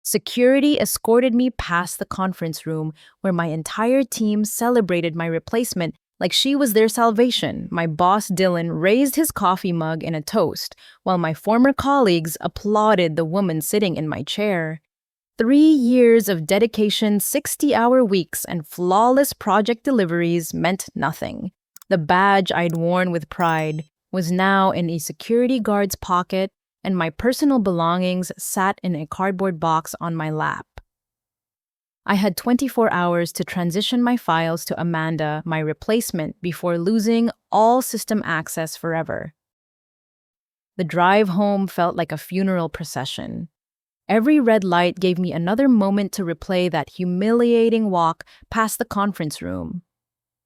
Security escorted me past the conference room where my entire team celebrated my replacement like she was their salvation. My boss, Dylan, raised his coffee mug in a toast, while my former colleagues applauded the woman sitting in my chair. 3 years of dedication, 60-hour weeks, and flawless project deliveries meant nothing. The badge I'd worn with pride was now in a security guard's pocket, and my personal belongings sat in a cardboard box on my lap. I had 24 hours to transition my files to Amanda, my replacement, before losing all system access forever. The drive home felt like a funeral procession. Every red light gave me another moment to replay that humiliating walk past the conference room.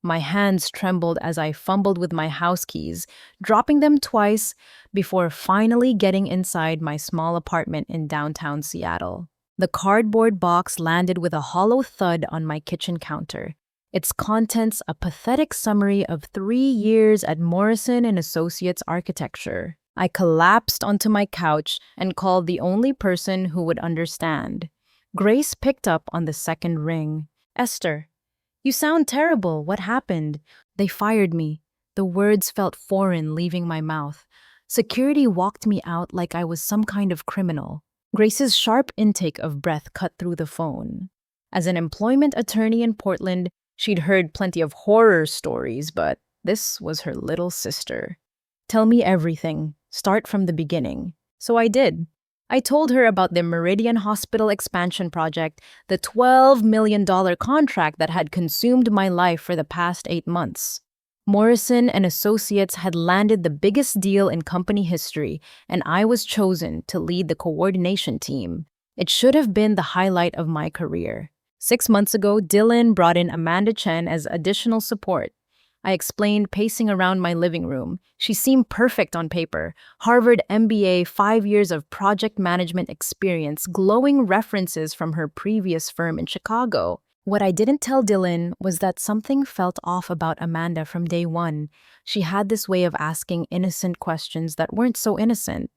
My hands trembled as I fumbled with my house keys, dropping them twice before finally getting inside my small apartment in downtown Seattle. The cardboard box landed with a hollow thud on my kitchen counter, its contents a pathetic summary of 3 years at Morrison and Associates Architecture. I collapsed onto my couch and called the only person who would understand. Grace picked up on the second ring. "Esther, you sound terrible. What happened?" "They fired me." The words felt foreign leaving my mouth. Security walked me out like I was some kind of criminal. Grace's sharp intake of breath cut through the phone. As an employment attorney in Portland, she'd heard plenty of horror stories, but this was her little sister. "Tell me everything. Start from the beginning." So I did. I told her about the Meridian Hospital expansion project, the $12 million contract that had consumed my life for the past 8 months. Morrison and Associates had landed the biggest deal in company history, and I was chosen to lead the coordination team. It should have been the highlight of my career. 6 months ago, Dylan brought in Amanda Chen as additional support. I explained, pacing around my living room. She seemed perfect on paper. Harvard MBA, 5 years of project management experience, glowing references from her previous firm in Chicago. What I didn't tell Dylan was that something felt off about Amanda from day one. She had this way of asking innocent questions that weren't so innocent.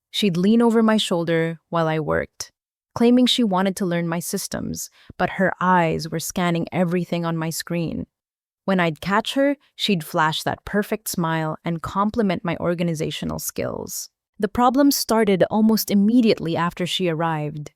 She'd lean over my shoulder while I worked, claiming she wanted to learn my systems, but her eyes were scanning everything on my screen. When I'd catch her, she'd flash that perfect smile and compliment my organizational skills. The problem started almost immediately after she arrived.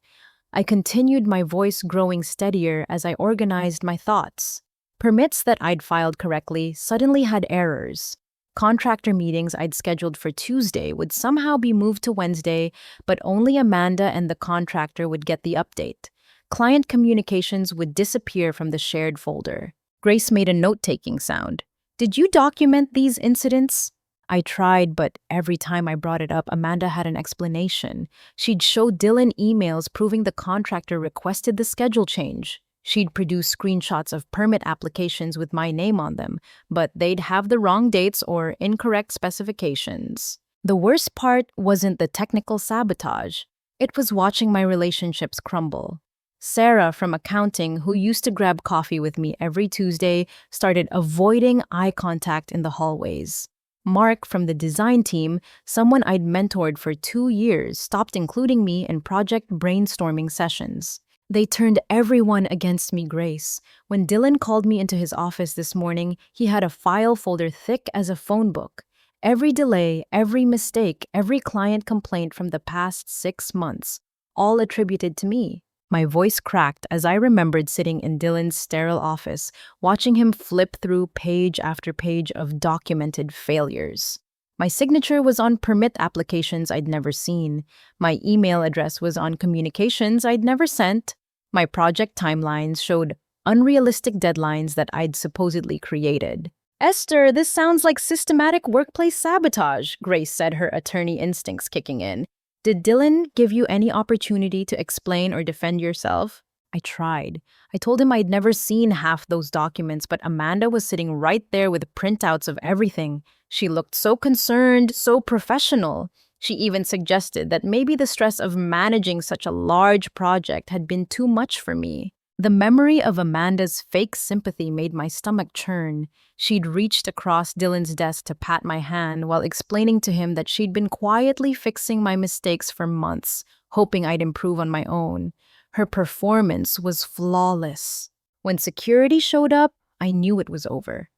I continued, my voice growing steadier as I organized my thoughts. Permits that I'd filed correctly suddenly had errors. Contractor meetings I'd scheduled for Tuesday would somehow be moved to Wednesday, but only Amanda and the contractor would get the update. Client communications would disappear from the shared folder. Grace made a note-taking sound. "Did you document these incidents?" I tried, but every time I brought it up, Amanda had an explanation. She'd show Dylan emails proving the contractor requested the schedule change. She'd produce screenshots of permit applications with my name on them, but they'd have the wrong dates or incorrect specifications. The worst part wasn't the technical sabotage. It was watching my relationships crumble. Sarah from accounting, who used to grab coffee with me every Tuesday, started avoiding eye contact in the hallways. Mark from the design team, someone I'd mentored for 2 years, stopped including me in project brainstorming sessions. They turned everyone against me, Grace. When Dylan called me into his office this morning, he had a file folder thick as a phone book. Every delay, every mistake, every client complaint from the past 6 months, all attributed to me. My voice cracked as I remembered sitting in Dylan's sterile office, watching him flip through page after page of documented failures. My signature was on permit applications I'd never seen. My email address was on communications I'd never sent. My project timelines showed unrealistic deadlines that I'd supposedly created. "Esther, this sounds like systematic workplace sabotage," Grace said, her attorney instincts kicking in. "Did Dylan give you any opportunity to explain or defend yourself?" I tried. I told him I'd never seen half those documents, but Amanda was sitting right there with printouts of everything. She looked so concerned, so professional. She even suggested that maybe the stress of managing such a large project had been too much for me. The memory of Amanda's fake sympathy made my stomach churn. She'd reached across Dylan's desk to pat my hand while explaining to him that she'd been quietly fixing my mistakes for months, hoping I'd improve on my own. Her performance was flawless. When security showed up, I knew it was over.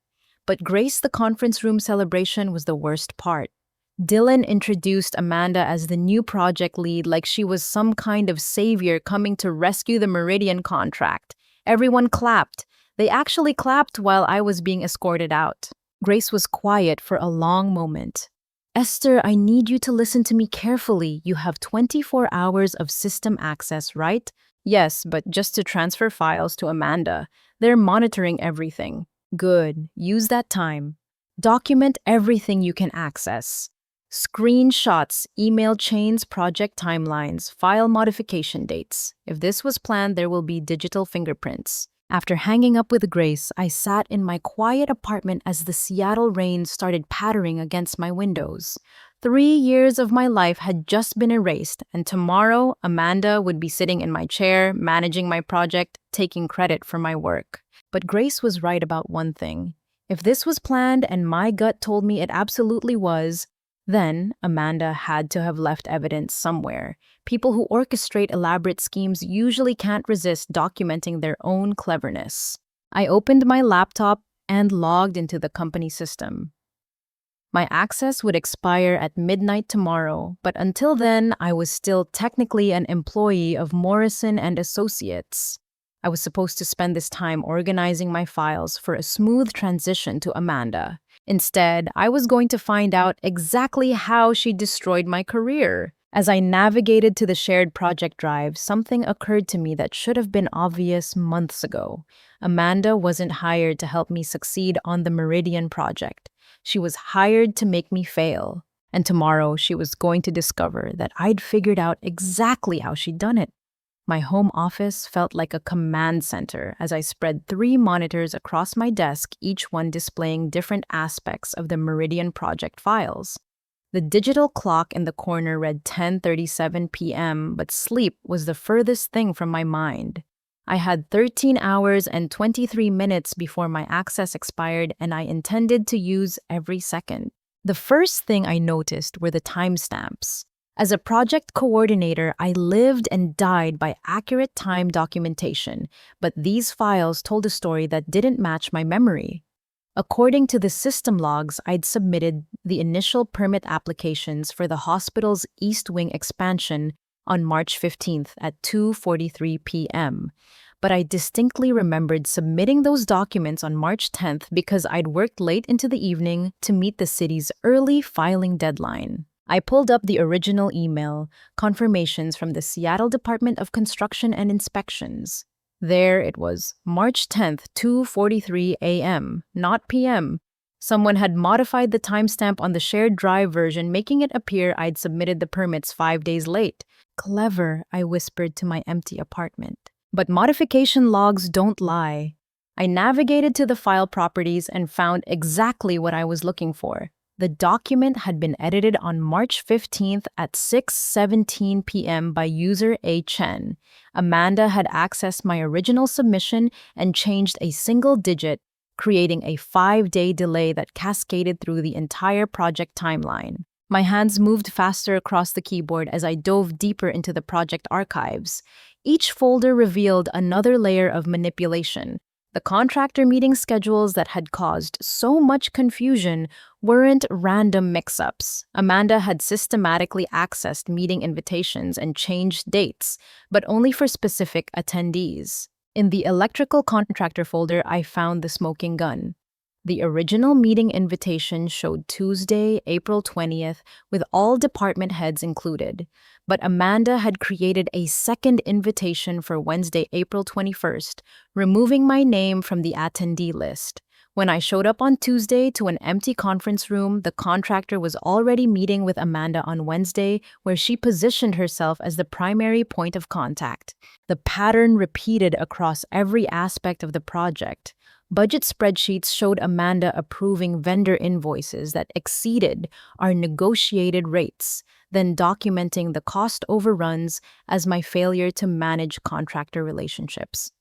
But Grace, the conference room celebration, was the worst part. Dylan introduced Amanda as the new project lead like she was some kind of savior coming to rescue the Meridian contract. Everyone clapped. They actually clapped while I was being escorted out. Grace was quiet for a long moment. Esther, I need you to listen to me carefully. You have 24 hours of system access, right? Yes, but just to transfer files to Amanda. They're monitoring everything. Good. Use that time. Document everything you can access. Screenshots, email chains, project timelines, file modification dates. If this was planned, there will be digital fingerprints. After hanging up with Grace, I sat in my quiet apartment as the Seattle rain started pattering against my windows. 3 years of my life had just been erased, and tomorrow, Amanda would be sitting in my chair, managing my project, taking credit for my work. But Grace was right about one thing. If this was planned and my gut told me it absolutely was, then Amanda had to have left evidence somewhere. People who orchestrate elaborate schemes usually can't resist documenting their own cleverness. I opened my laptop and logged into the company system. My access would expire at midnight tomorrow, but until then, I was still technically an employee of Morrison and Associates. I was supposed to spend this time organizing my files for a smooth transition to Amanda. Instead, I was going to find out exactly how she destroyed my career. As I navigated to the shared project drive, something occurred to me that should have been obvious months ago. Amanda wasn't hired to help me succeed on the Meridian project. She was hired to make me fail. And tomorrow, she was going to discover that I'd figured out exactly how she'd done it. My home office felt like a command center as I spread 3 monitors across my desk, each one displaying different aspects of the Meridian project files. The digital clock in the corner read 10:37 p.m., but sleep was the furthest thing from my mind. I had 13 hours and 23 minutes before my access expired, and I intended to use every second. The first thing I noticed were the timestamps. As a project coordinator, I lived and died by accurate time documentation, but these files told a story that didn't match my memory. According to the system logs, I'd submitted the initial permit applications for the hospital's East Wing expansion on March 15th at 2:43 p.m. But I distinctly remembered submitting those documents on March 10th because I'd worked late into the evening to meet the city's early filing deadline. I pulled up the original email, confirmations from the Seattle Department of Construction and Inspections. There it was, March 10th, 2:43 a.m., not p.m. Someone had modified the timestamp on the shared drive version, making it appear I'd submitted the permits 5 days late. Clever, I whispered to my empty apartment. But modification logs don't lie. I navigated to the file properties and found exactly what I was looking for. The document had been edited on March 15th at 6:17 p.m. by user A. Chen. Amanda had accessed my original submission and changed a single digit, creating a 5-day delay that cascaded through the entire project timeline. My hands moved faster across the keyboard as I dove deeper into the project archives. Each folder revealed another layer of manipulation. The contractor meeting schedules that had caused so much confusion weren't random mix-ups. Amanda had systematically accessed meeting invitations and changed dates, but only for specific attendees. In the electrical contractor folder, I found the smoking gun. The original meeting invitation showed Tuesday, April 20th, with all department heads included. But Amanda had created a second invitation for Wednesday, April 21st, removing my name from the attendee list. When I showed up on Tuesday to an empty conference room, the contractor was already meeting with Amanda on Wednesday, where she positioned herself as the primary point of contact. The pattern repeated across every aspect of the project. Budget spreadsheets showed Amanda approving vendor invoices that exceeded our negotiated rates, then documenting the cost overruns as my failure to manage contractor relationships.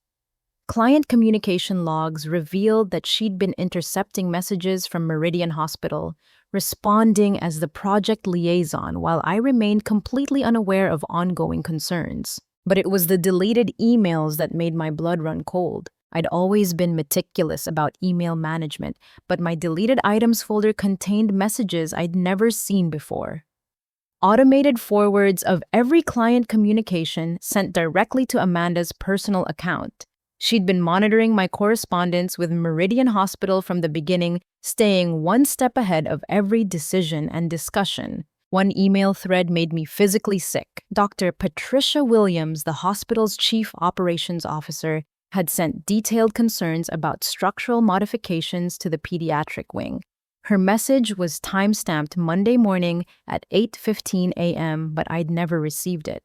Client communication logs revealed that she'd been intercepting messages from Meridian Hospital, responding as the project liaison while I remained completely unaware of ongoing concerns. But it was the deleted emails that made my blood run cold. I'd always been meticulous about email management, but my deleted items folder contained messages I'd never seen before. Automated forwards of every client communication sent directly to Amanda's personal account. She'd been monitoring my correspondence with Meridian Hospital from the beginning, staying one step ahead of every decision and discussion. One email thread made me physically sick. Dr. Patricia Williams, the hospital's chief operations officer, had sent detailed concerns about structural modifications to the pediatric wing. Her message was time-stamped Monday morning at 8:15 a.m., but I'd never received it.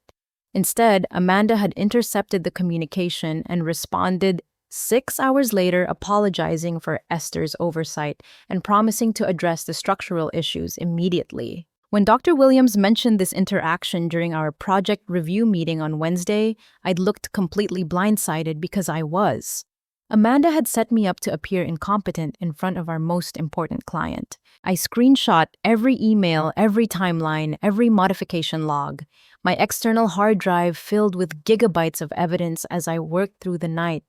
Instead, Amanda had intercepted the communication and responded 6 hours later, apologizing for Esther's oversight and promising to address the structural issues immediately. When Dr. Williams mentioned this interaction during our project review meeting on Wednesday, I'd looked completely blindsided because I was. Amanda had set me up to appear incompetent in front of our most important client. I screenshot every email, every timeline, every modification log. My external hard drive filled with gigabytes of evidence as I worked through the night.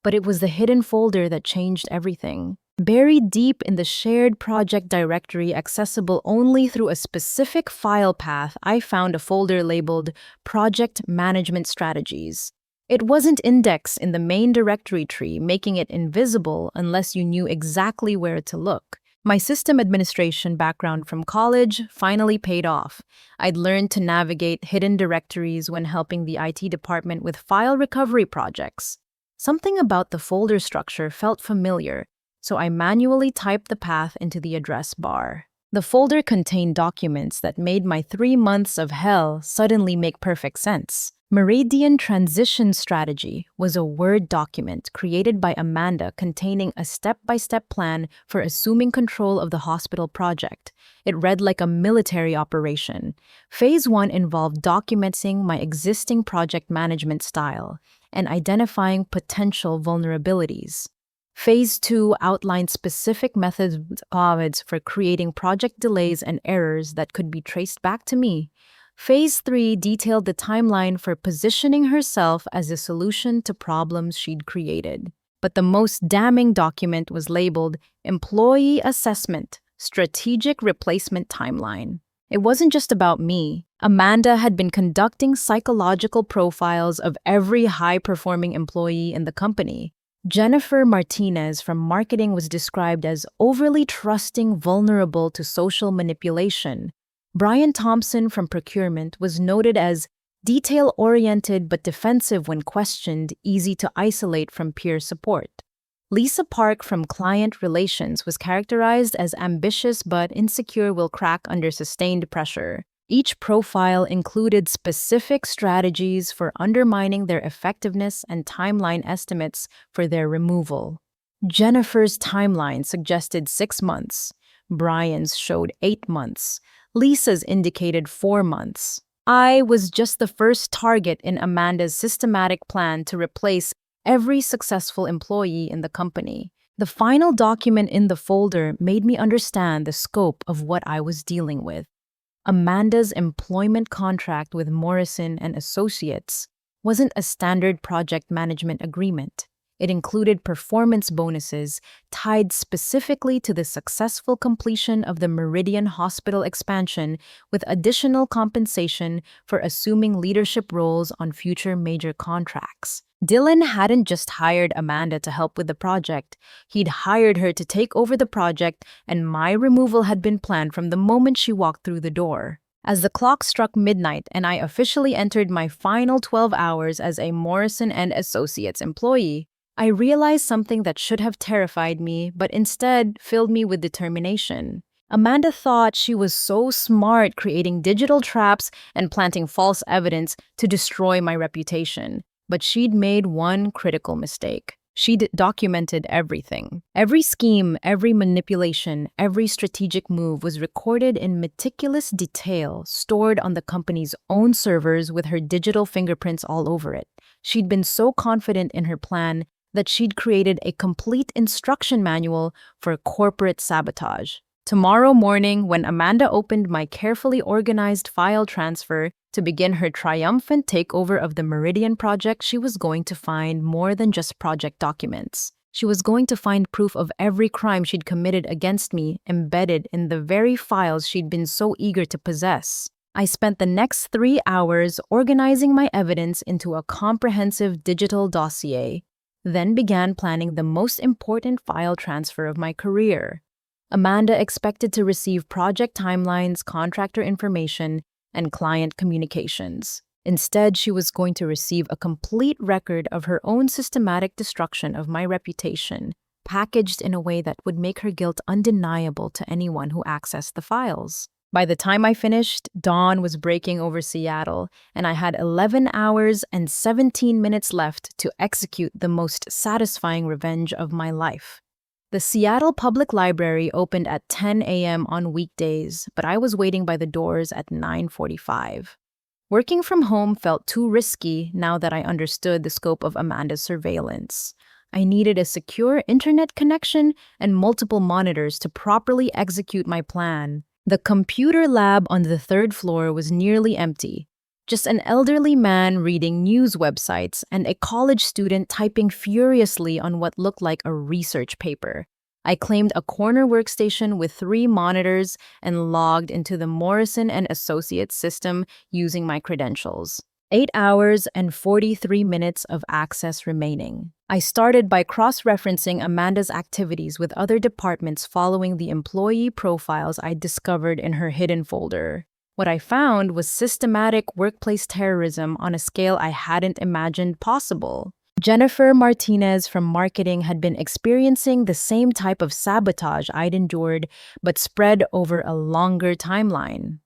But it was the hidden folder that changed everything. Buried deep in the shared project directory accessible only through a specific file path, I found a folder labeled Project Management Strategies. It wasn't indexed in the main directory tree, making it invisible unless you knew exactly where to look. My system administration background from college finally paid off. I'd learned to navigate hidden directories when helping the IT department with file recovery projects. Something about the folder structure felt familiar, so I manually typed the path into the address bar. The folder contained documents that made my 3 months of hell suddenly make perfect sense. Meridian Transition Strategy was a Word document created by Amanda containing a step-by-step plan for assuming control of the hospital project. It read like a military operation. Phase 1 involved documenting my existing project management style and identifying potential vulnerabilities. Phase 2 outlined specific methods for creating project delays and errors that could be traced back to me. Phase 3 detailed the timeline for positioning herself as a solution to problems she'd created. But the most damning document was labeled Employee Assessment, Strategic Replacement Timeline. It wasn't just about me. Amanda had been conducting psychological profiles of every high-performing employee in the company. Jennifer Martinez from marketing was described as overly trusting, vulnerable to social manipulation. Brian Thompson from procurement was noted as detail-oriented but defensive when questioned, easy to isolate from peer support. Lisa Park from client relations was characterized as ambitious but insecure, will crack under sustained pressure. Each profile included specific strategies for undermining their effectiveness and timeline estimates for their removal. Jennifer's timeline suggested 6 months. Brian's showed 8 months. Lisa's indicated 4 months. I was just the first target in Amanda's systematic plan to replace every successful employee in the company. The final document in the folder made me understand the scope of what I was dealing with. Amanda's employment contract with Morrison and Associates wasn't a standard project management agreement. It included performance bonuses tied specifically to the successful completion of the Meridian Hospital expansion, with additional compensation for assuming leadership roles on future major contracts. Dylan hadn't just hired Amanda to help with the project. He'd hired her to take over the project, and my removal had been planned from the moment she walked through the door. As the clock struck midnight and I officially entered my final 12 hours as a Morrison and Associates employee, I realized something that should have terrified me, but instead filled me with determination. Amanda thought she was so smart, creating digital traps and planting false evidence to destroy my reputation. But she'd made one critical mistake. She'd documented everything. Every scheme, every manipulation, every strategic move was recorded in meticulous detail, stored on the company's own servers with her digital fingerprints all over it. She'd been so confident in her plan that she'd created a complete instruction manual for corporate sabotage. Tomorrow morning, when Amanda opened my carefully organized file transfer to begin her triumphant takeover of the Meridian project, she was going to find more than just project documents. She was going to find proof of every crime she'd committed against me embedded in the very files she'd been so eager to possess. I spent the next 3 hours organizing my evidence into a comprehensive digital dossier, then began planning the most important file transfer of my career. Amanda expected to receive project timelines, contractor information, and client communications. Instead, she was going to receive a complete record of her own systematic destruction of my reputation, packaged in a way that would make her guilt undeniable to anyone who accessed the files. By the time I finished, dawn was breaking over Seattle, and I had 11 hours and 17 minutes left to execute the most satisfying revenge of my life. The Seattle Public Library opened at 10 a.m. on weekdays, but I was waiting by the doors at 9:45. Working from home felt too risky now that I understood the scope of Amanda's surveillance. I needed a secure internet connection and multiple monitors to properly execute my plan. The computer lab on the third floor was nearly empty. Just an elderly man reading news websites and a college student typing furiously on what looked like a research paper. I claimed a corner workstation with 3 monitors and logged into the Morrison & Associates system using my credentials. 8 hours and 43 minutes of access remaining. I started by cross-referencing Amanda's activities with other departments following the employee profiles I discovered in her hidden folder. What I found was systematic workplace terrorism on a scale I hadn't imagined possible. Jennifer Martinez from marketing had been experiencing the same type of sabotage I'd endured, but spread over a longer timeline.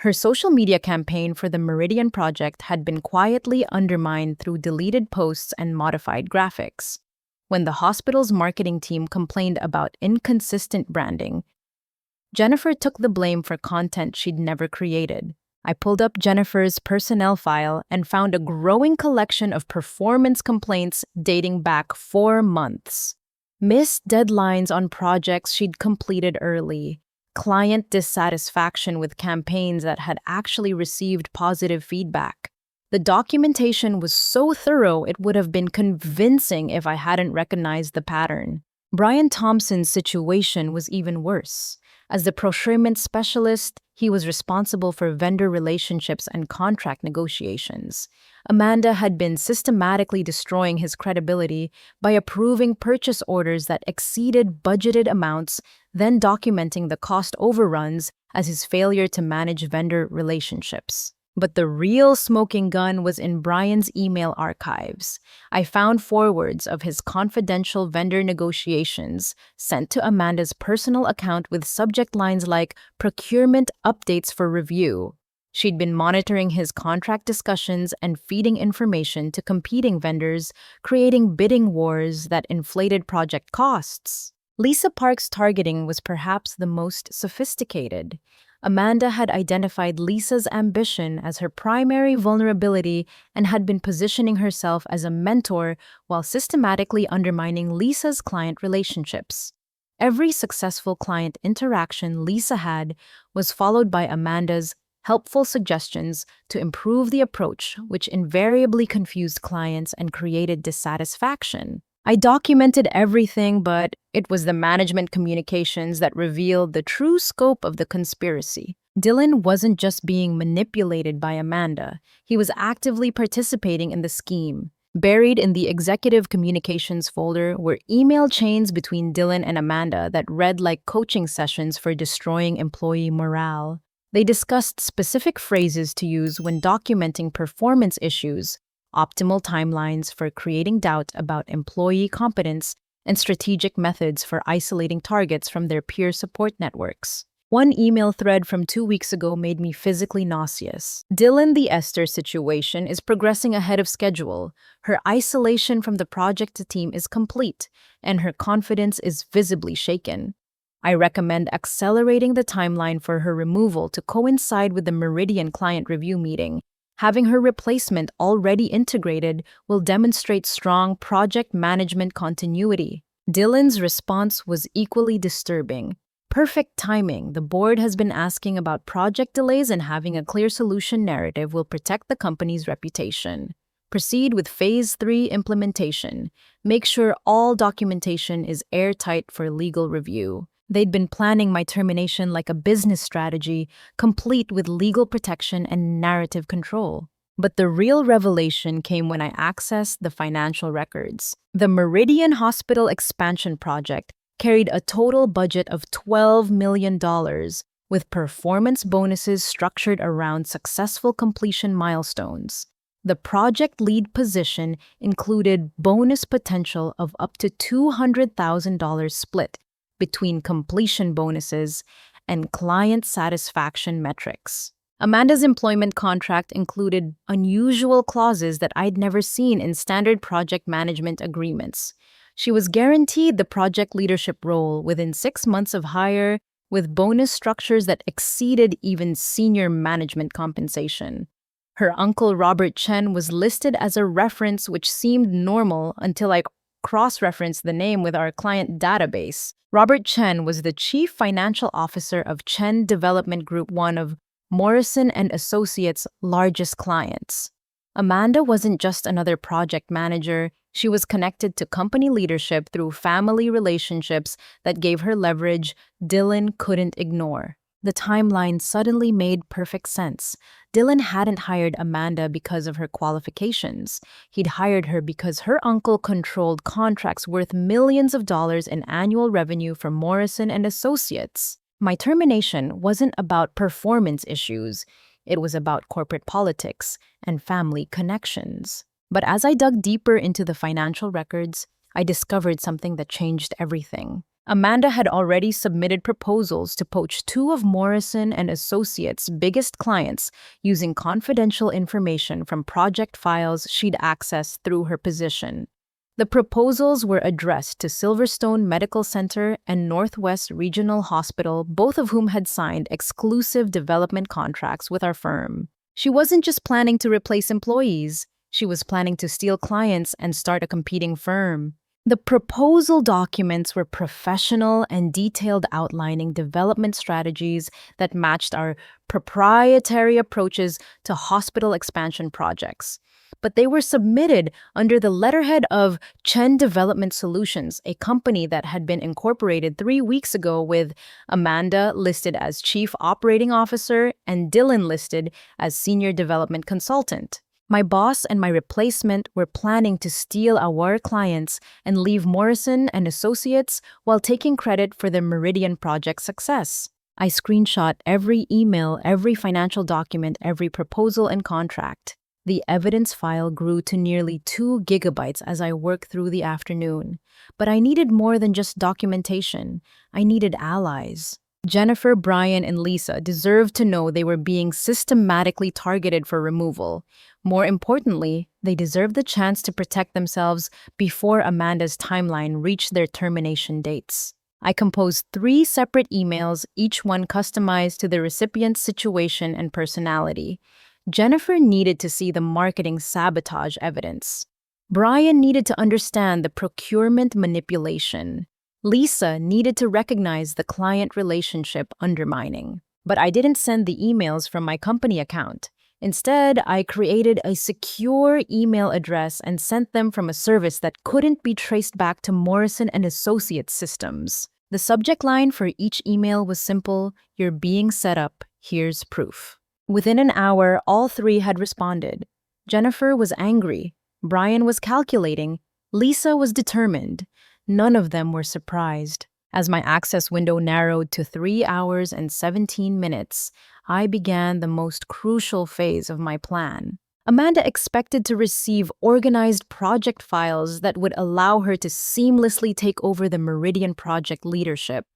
Her social media campaign for the Meridian project had been quietly undermined through deleted posts and modified graphics. When the hospital's marketing team complained about inconsistent branding, Jennifer took the blame for content she'd never created. I pulled up Jennifer's personnel file and found a growing collection of performance complaints dating back 4 months. Missed deadlines on projects she'd completed early, client dissatisfaction with campaigns that had actually received positive feedback. The documentation was so thorough it would have been convincing if I hadn't recognized the pattern. Brian Thompson's situation was even worse. As the procurement specialist, he was responsible for vendor relationships and contract negotiations. Amanda had been systematically destroying his credibility by approving purchase orders that exceeded budgeted amounts, then documenting the cost overruns as his failure to manage vendor relationships. But the real smoking gun was in Brian's email archives. I found forwards of his confidential vendor negotiations sent to Amanda's personal account with subject lines like "procurement updates for review." She'd been monitoring his contract discussions and feeding information to competing vendors, creating bidding wars that inflated project costs. Lisa Park's targeting was perhaps the most sophisticated. Amanda had identified Lisa's ambition as her primary vulnerability and had been positioning herself as a mentor while systematically undermining Lisa's client relationships. Every successful client interaction Lisa had was followed by Amanda's helpful suggestions to improve the approach, which invariably confused clients and created dissatisfaction. I documented everything, but it was the management communications that revealed the true scope of the conspiracy. Dylan wasn't just being manipulated by Amanda, he was actively participating in the scheme. Buried in the executive communications folder were email chains between Dylan and Amanda that read like coaching sessions for destroying employee morale. They discussed specific phrases to use when documenting performance issues, optimal timelines for creating doubt about employee competence, and strategic methods for isolating targets from their peer support networks. One email thread from 2 weeks ago made me physically nauseous. Dylan, the Esther situation is progressing ahead of schedule. Her isolation from the project team is complete, and her confidence is visibly shaken. I recommend accelerating the timeline for her removal to coincide with the Meridian client review meeting. Having her replacement already integrated will demonstrate strong project management continuity. Dylan's response was equally disturbing. Perfect timing. The board has been asking about project delays, and having a clear solution narrative will protect the company's reputation. Proceed with Phase 3 implementation. Make sure all documentation is airtight for legal review. They'd been planning my termination like a business strategy, complete with legal protection and narrative control. But the real revelation came when I accessed the financial records. The Meridian Hospital expansion project carried a total budget of $12 million, with performance bonuses structured around successful completion milestones. The project lead position included bonus potential of up to $200,000 split between completion bonuses and client satisfaction metrics. Amanda's employment contract included unusual clauses that I'd never seen in standard project management agreements. She was guaranteed the project leadership role within 6 months of hire, with bonus structures that exceeded even senior management compensation. Her uncle Robert Chen was listed as a reference, which seemed normal until I cross-referenced the name with our client database. Robert Chen was the chief financial officer of Chen Development Group, one of Morrison and Associates' largest clients. Amanda wasn't just another project manager. She was connected to company leadership through family relationships that gave her leverage Dylan couldn't ignore. The timeline suddenly made perfect sense. Dylan hadn't hired Amanda because of her qualifications. He'd hired her because her uncle controlled contracts worth millions of dollars in annual revenue from Morrison and Associates. My termination wasn't about performance issues. It was about corporate politics and family connections. But as I dug deeper into the financial records, I discovered something that changed everything. Amanda had already submitted proposals to poach 2 of Morrison and Associates' biggest clients using confidential information from project files she'd accessed through her position. The proposals were addressed to Silverstone Medical Center and Northwest Regional Hospital, both of whom had signed exclusive development contracts with our firm. She wasn't just planning to replace employees, she was planning to steal clients and start a competing firm. The proposal documents were professional and detailed, outlining development strategies that matched our proprietary approaches to hospital expansion projects. But they were submitted under the letterhead of Chen Development Solutions, a company that had been incorporated 3 weeks ago, with Amanda listed as Chief Operating Officer and Dylan listed as Senior Development Consultant. My boss and my replacement were planning to steal our clients and leave Morrison and Associates while taking credit for the Meridian project success. I screenshot every email, every financial document, every proposal and contract. The evidence file grew to nearly 2 gigabytes as I worked through the afternoon. But I needed more than just documentation. I needed allies. Jennifer, Brian, and Lisa deserved to know they were being systematically targeted for removal. More importantly, they deserved the chance to protect themselves before Amanda's timeline reached their termination dates. I composed 3 separate emails, each one customized to the recipient's situation and personality. Jennifer needed to see the marketing sabotage evidence. Brian needed to understand the procurement manipulation. Lisa needed to recognize the client relationship undermining. But I didn't send the emails from my company account. Instead, I created a secure email address and sent them from a service that couldn't be traced back to Morrison and Associates systems. The subject line for each email was simple: "You're being set up, here's proof." Within an hour, all 3 had responded. Jennifer was angry. Brian was calculating. Lisa was determined. None of them were surprised. As my access window narrowed to 3 hours and 17 minutes, I began the most crucial phase of my plan. Amanda expected to receive organized project files that would allow her to seamlessly take over the Meridian project leadership.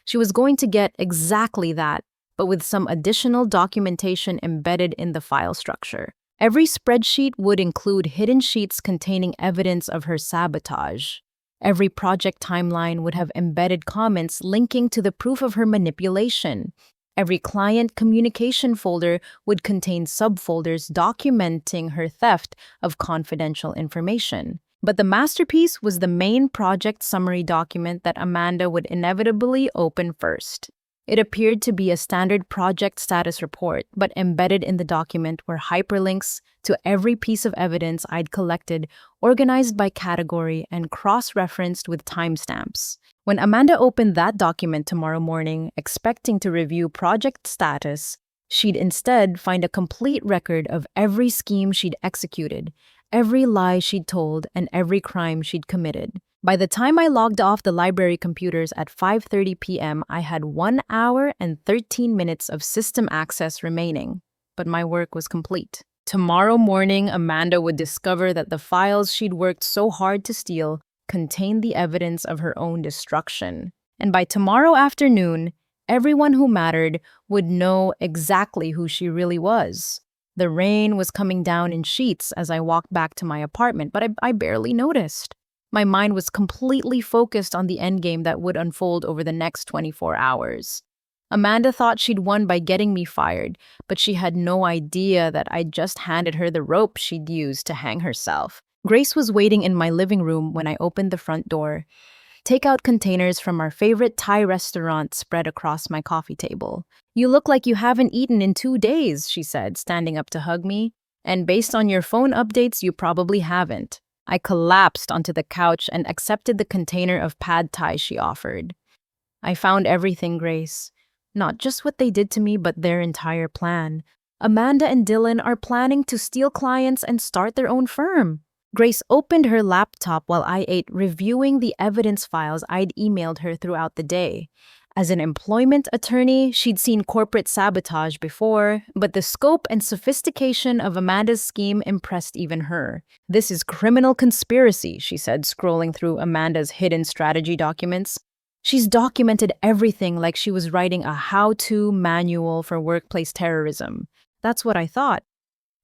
She was going to get exactly that, but with some additional documentation embedded in the file structure. Every spreadsheet would include hidden sheets containing evidence of her sabotage. Every project timeline would have embedded comments linking to the proof of her manipulation. Every client communication folder would contain subfolders documenting her theft of confidential information. But the masterpiece was the main project summary document that Amanda would inevitably open first. It appeared to be a standard project status report, but embedded in the document were hyperlinks to every piece of evidence I'd collected, organized by category and cross-referenced with timestamps. When Amanda opened that document tomorrow morning, expecting to review project status, she'd instead find a complete record of every scheme she'd executed, every lie she'd told, and every crime she'd committed. By the time I logged off the library computers at 5:30 p.m., I had 1 hour and 13 minutes of system access remaining, but my work was complete. Tomorrow morning, Amanda would discover that the files she'd worked so hard to steal contained the evidence of her own destruction. And by tomorrow afternoon, everyone who mattered would know exactly who she really was. The rain was coming down in sheets as I walked back to my apartment, but I barely noticed. My mind was completely focused on the endgame that would unfold over the next 24 hours. Amanda thought she'd won by getting me fired, but she had no idea that I'd just handed her the rope she'd use to hang herself. Grace was waiting in my living room when I opened the front door. Takeout containers from our favorite Thai restaurant spread across my coffee table. "You look like you haven't eaten in 2 days," she said, standing up to hug me. "And based on your phone updates, you probably haven't." I collapsed onto the couch and accepted the container of pad thai she offered. "I found everything, Grace. Not just what they did to me, but their entire plan. Amanda and Dylan are planning to steal clients and start their own firm." Grace opened her laptop while I ate, reviewing the evidence files I'd emailed her throughout the day. As an employment attorney, she'd seen corporate sabotage before, but the scope and sophistication of Amanda's scheme impressed even her. "This is criminal conspiracy," she said, scrolling through Amanda's hidden strategy documents. She's documented everything like she was writing a how-to manual for workplace terrorism. That's what I thought.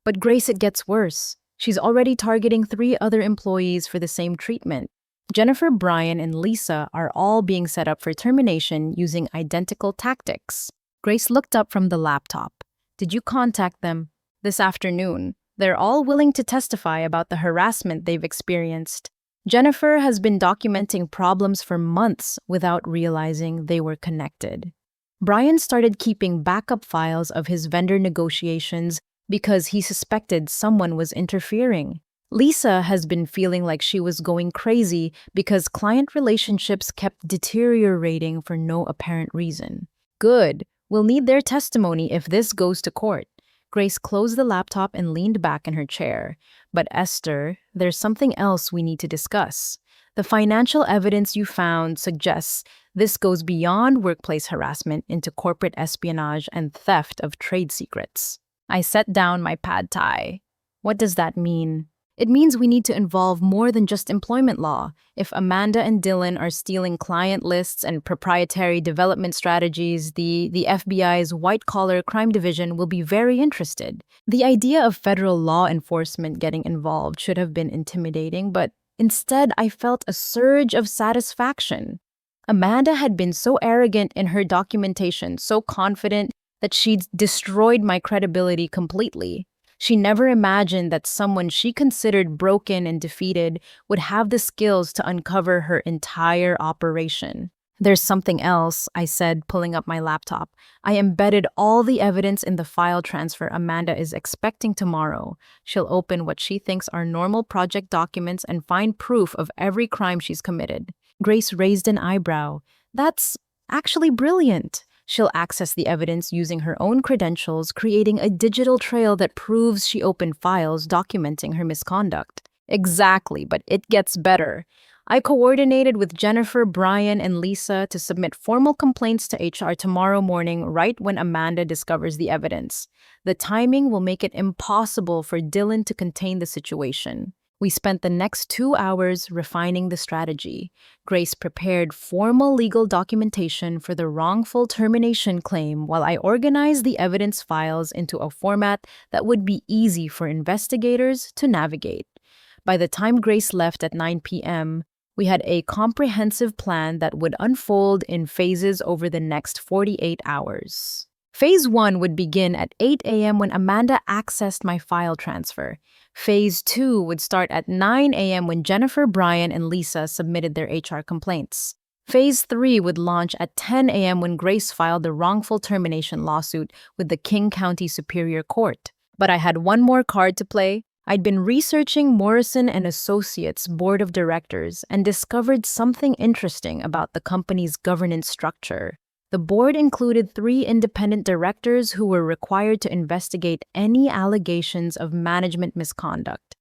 But Grace, it gets worse. She's already targeting 3 other employees for the same treatment. Jennifer, Brian, and Lisa are all being set up for termination using identical tactics. Grace looked up from the laptop. "Did you contact them?" "This afternoon. They're all willing to testify about the harassment they've experienced." Jennifer has been documenting problems for months without realizing they were connected. Brian started keeping backup files of his vendor negotiations because he suspected someone was interfering. Lisa has been feeling like she was going crazy because client relationships kept deteriorating for no apparent reason. "Good. We'll need their testimony if this goes to court." Grace closed the laptop and leaned back in her chair. "But Esther, there's something else we need to discuss. The financial evidence you found suggests this goes beyond workplace harassment into corporate espionage and theft of trade secrets." I set down my pad thai. "What does that mean?" "It means we need to involve more than just employment law. If Amanda and Dylan are stealing client lists and proprietary development strategies, the FBI's white-collar crime division will be very interested." The idea of federal law enforcement getting involved should have been intimidating, but instead I felt a surge of satisfaction. Amanda had been so arrogant in her documentation, so confident that she'd destroyed my credibility completely. She never imagined that someone she considered broken and defeated would have the skills to uncover her entire operation. "There's something else," I said, pulling up my laptop. "I embedded all the evidence in the file transfer Amanda is expecting tomorrow. She'll open what she thinks are normal project documents and find proof of every crime she's committed." Grace raised an eyebrow. "That's actually brilliant." She'll access the evidence using her own credentials, creating a digital trail that proves she opened files documenting her misconduct. Exactly, but it gets better. I coordinated with Jennifer, Brian, and Lisa to submit formal complaints to HR tomorrow morning, right when Amanda discovers the evidence. The timing will make it impossible for Dylan to contain the situation. We spent the next 2 hours refining the strategy. Grace prepared formal legal documentation for the wrongful termination claim while I organized the evidence files into a format that would be easy for investigators to navigate. By the time Grace left at 9 p.m., we had a comprehensive plan that would unfold in phases over the next 48 hours. Phase 1 would begin at 8 a.m. when Amanda accessed my file transfer. Phase 2 would start at 9 a.m. when Jennifer, Brian, and Lisa submitted their HR complaints. Phase 3 would launch at 10 a.m. when Grace filed the wrongful termination lawsuit with the King County Superior Court. But I had one more card to play. I'd been researching Morrison and Associates' board of directors and discovered something interesting about the company's governance structure. The board included 3 independent directors who were required to investigate any allegations of management misconduct.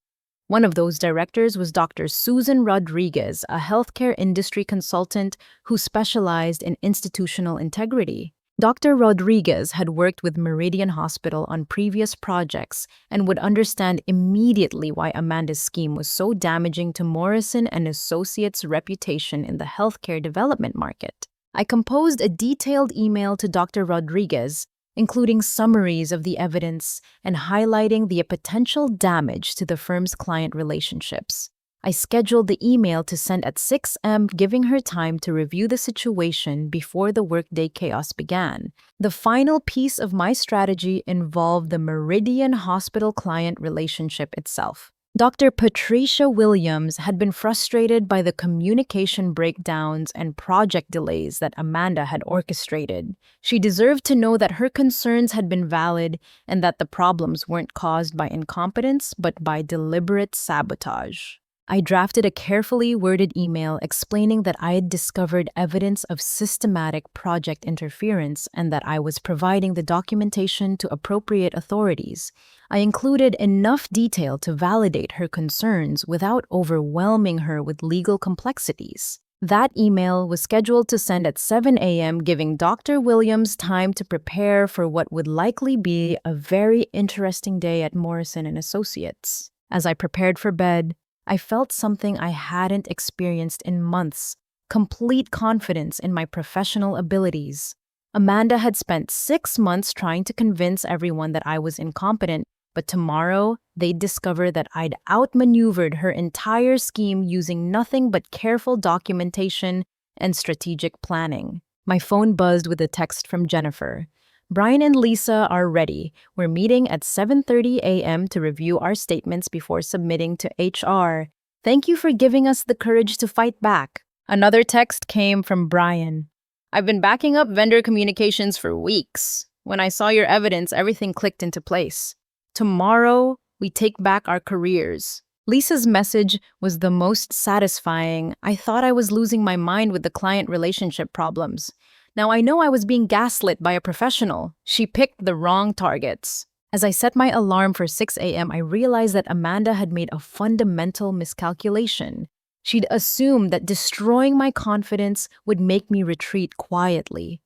One of those directors was Dr. Susan Rodriguez, a healthcare industry consultant who specialized in institutional integrity. Dr. Rodriguez had worked with Meridian Hospital on previous projects and would understand immediately why Amanda's scheme was so damaging to Morrison and Associates' reputation in the healthcare development market. I composed a detailed email to Dr. Rodriguez, including summaries of the evidence and highlighting the potential damage to the firm's client relationships. I scheduled the email to send at 6 a.m., giving her time to review the situation before the workday chaos began. The final piece of my strategy involved the Meridian Hospital client relationship itself. Dr. Patricia Williams had been frustrated by the communication breakdowns and project delays that Amanda had orchestrated. She deserved to know that her concerns had been valid and that the problems weren't caused by incompetence but by deliberate sabotage. I drafted a carefully worded email explaining that I had discovered evidence of systematic project interference and that I was providing the documentation to appropriate authorities. I included enough detail to validate her concerns without overwhelming her with legal complexities. That email was scheduled to send at 7 a.m., giving Dr. Williams time to prepare for what would likely be a very interesting day at Morrison and Associates. As I prepared for bed, I felt something I hadn't experienced in months: complete confidence in my professional abilities. Amanda had spent 6 months trying to convince everyone that I was incompetent, but tomorrow they'd discover that I'd outmaneuvered her entire scheme using nothing but careful documentation and strategic planning. My phone buzzed with a text from Jennifer. "Brian and Lisa are ready. We're meeting at 7:30 a.m. to review our statements before submitting to HR. Thank you for giving us the courage to fight back." Another text came from Brian. "I've been backing up vendor communications for weeks. When I saw your evidence, everything clicked into place. Tomorrow, we take back our careers." Lisa's message was the most satisfying. I thought I was losing my mind with the client relationship problems. Now I know I was being gaslit by a professional. She picked the wrong targets. As I set my alarm for 6 a.m., I realized that Amanda had made a fundamental miscalculation. She'd assumed that destroying my confidence would make me retreat quietly.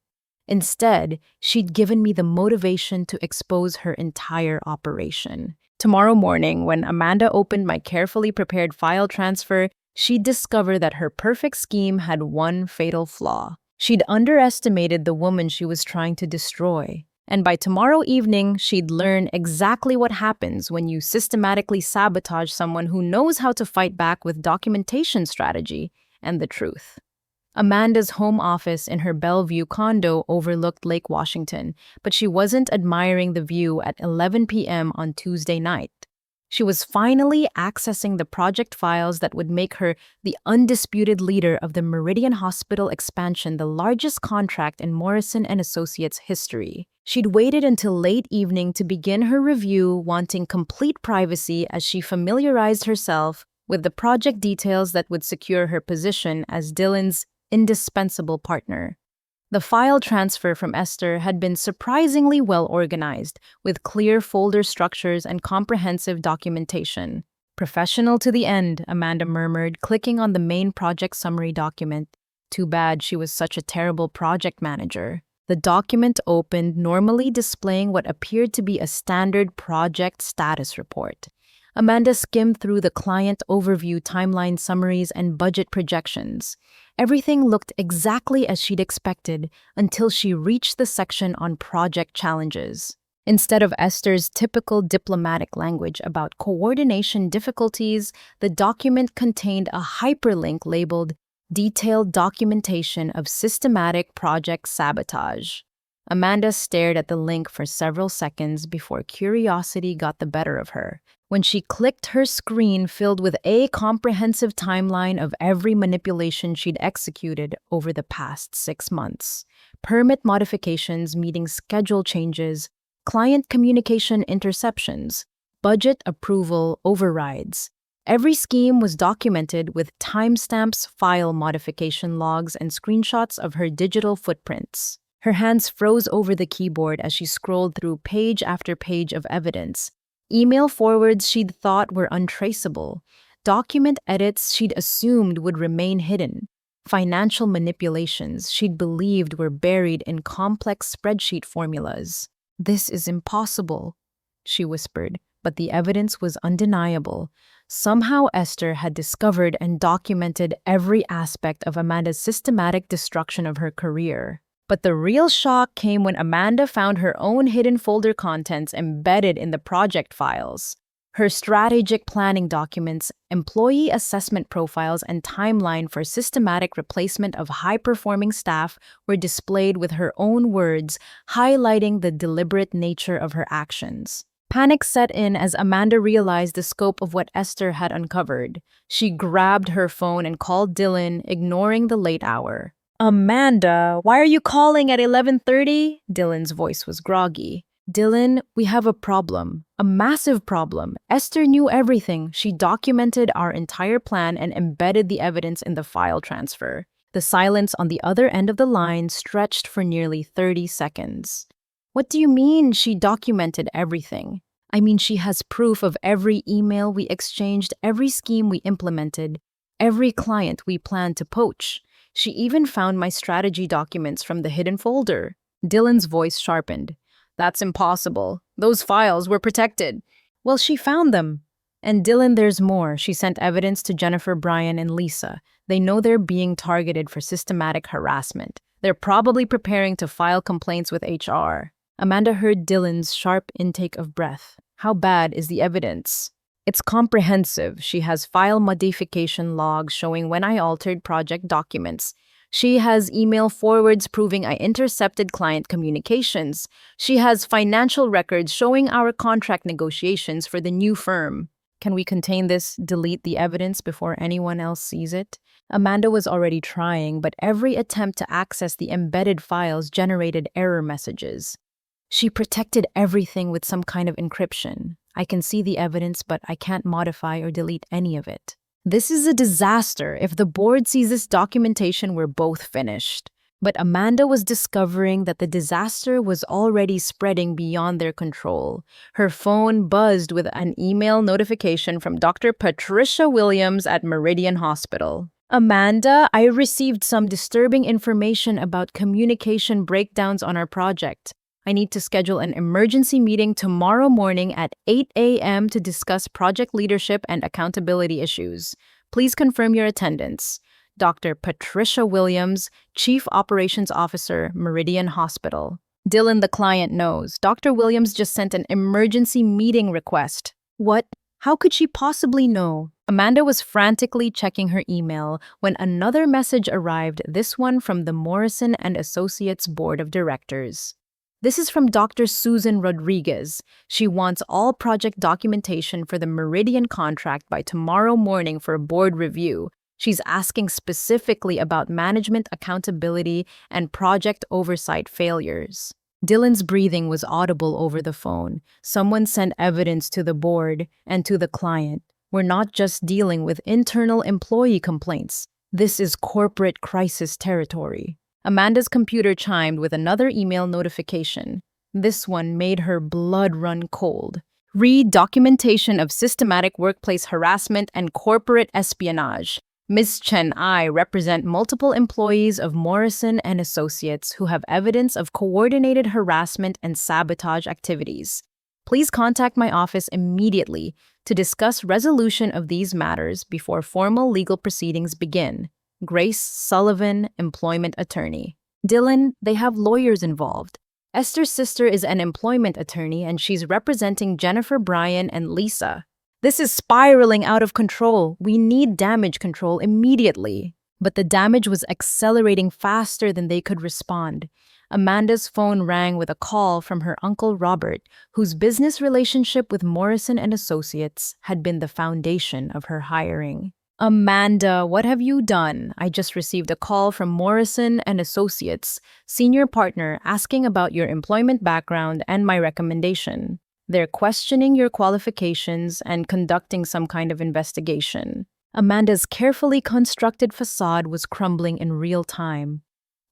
Instead, she'd given me the motivation to expose her entire operation. Tomorrow morning, when Amanda opened my carefully prepared file transfer, she'd discover that her perfect scheme had one fatal flaw. She'd underestimated the woman she was trying to destroy. And by tomorrow evening, she'd learn exactly what happens when you systematically sabotage someone who knows how to fight back with documentation strategy and the truth. Amanda's home office in her Bellevue condo overlooked Lake Washington, but she wasn't admiring the view at 11 p.m. on Tuesday night. She was finally accessing the project files that would make her the undisputed leader of the Meridian Hospital expansion, the largest contract in Morrison and Associates history. She'd waited until late evening to begin her review, wanting complete privacy as she familiarized herself with the project details that would secure her position as Dylan's indispensable partner. The file transfer from Esther had been surprisingly well organized, with clear folder structures and comprehensive documentation. "Professional to the end," Amanda murmured, clicking on the main project summary document. Too bad she was such a terrible project manager. The document opened, normally displaying what appeared to be a standard project status report. Amanda skimmed through the client overview, timeline summaries, and budget projections. Everything looked exactly as she'd expected until she reached the section on project challenges. Instead of Esther's typical diplomatic language about coordination difficulties, the document contained a hyperlink labeled "Detailed Documentation of Systematic Project Sabotage." Amanda stared at the link for several seconds before curiosity got the better of her. When she clicked, her screen filled with a comprehensive timeline of every manipulation she'd executed over the past 6 months. Permit modifications, meeting schedule changes, client communication interceptions, budget approval overrides. Every scheme was documented with timestamps, file modification logs, and screenshots of her digital footprints. Her hands froze over the keyboard as she scrolled through page after page of evidence. Email forwards she'd thought were untraceable. Document edits she'd assumed would remain hidden. Financial manipulations she'd believed were buried in complex spreadsheet formulas. "This is impossible," she whispered, but the evidence was undeniable. Somehow Esther had discovered and documented every aspect of Amanda's systematic destruction of her career. But the real shock came when Amanda found her own hidden folder contents embedded in the project files. Her strategic planning documents, employee assessment profiles, and timeline for systematic replacement of high-performing staff were displayed with her own words, highlighting the deliberate nature of her actions. Panic set in as Amanda realized the scope of what Esther had uncovered. She grabbed her phone and called Dylan, ignoring the late hour. "Amanda, why are you calling at 11:30? Dylan's voice was groggy. "Dylan, we have a problem. A massive problem. Esther knew everything. She documented our entire plan and embedded the evidence in the file transfer." The silence on the other end of the line stretched for nearly 30 seconds. "What do you mean she documented everything?" "I mean she has proof of every email we exchanged, every scheme we implemented, every client we planned to poach. She even found my strategy documents from the hidden folder." Dylan's voice sharpened. "That's impossible. Those files were protected." "Well, she found them." "And Dylan, there's more. She sent evidence to Jennifer, Brian, and Lisa. They know they're being targeted for systematic harassment. They're probably preparing to file complaints with HR." Amanda heard Dylan's sharp intake of breath. "How bad is the evidence?" "It's comprehensive. She has file modification logs showing when I altered project documents. She has email forwards proving I intercepted client communications. She has financial records showing our contract negotiations for the new firm." "Can we contain this, delete the evidence before anyone else sees it?" Amanda was already trying, but every attempt to access the embedded files generated error messages. "She protected everything with some kind of encryption. I can see the evidence, but I can't modify or delete any of it." "This is a disaster. If the board sees this documentation, we're both finished." But Amanda was discovering that the disaster was already spreading beyond their control. Her phone buzzed with an email notification from Dr. Patricia Williams at Meridian Hospital. "Amanda, I received some disturbing information about communication breakdowns on our project. I need to schedule an emergency meeting tomorrow morning at 8 a.m. to discuss project leadership and accountability issues. Please confirm your attendance. Dr. Patricia Williams, Chief Operations Officer, Meridian Hospital." Dylan, the client, knows. Dr. Williams just sent an emergency meeting request. What? How could she possibly know? Amanda was frantically checking her email when another message arrived, this one from the Morrison and Associates Board of Directors. "This is from Dr. Susan Rodriguez. She wants all project documentation for the Meridian contract by tomorrow morning for a board review. She's asking specifically about management accountability and project oversight failures." Dylan's breathing was audible over the phone. Someone sent evidence to the board and to the client. "We're not just dealing with internal employee complaints. This is corporate crisis territory." Amanda's computer chimed with another email notification. This one made her blood run cold. "Read documentation of systematic workplace harassment and corporate espionage. Ms. Chen, I represent multiple employees of Morrison and Associates who have evidence of coordinated harassment and sabotage activities. Please contact my office immediately to discuss resolution of these matters before formal legal proceedings begin. Grace Sullivan, employment attorney." "Dylan, they have lawyers involved. Esther's sister is an employment attorney and she's representing Jennifer, Brian, and Lisa. This is spiraling out of control. We need damage control immediately." But the damage was accelerating faster than they could respond. Amanda's phone rang with a call from her uncle Robert, whose business relationship with Morrison and Associates had been the foundation of her hiring. Amanda, what have you done? I just received a call from Morrison and Associates, senior partner, asking about your employment background and my recommendation. They're questioning your qualifications and conducting some kind of investigation. Amanda's carefully constructed facade was crumbling in real time.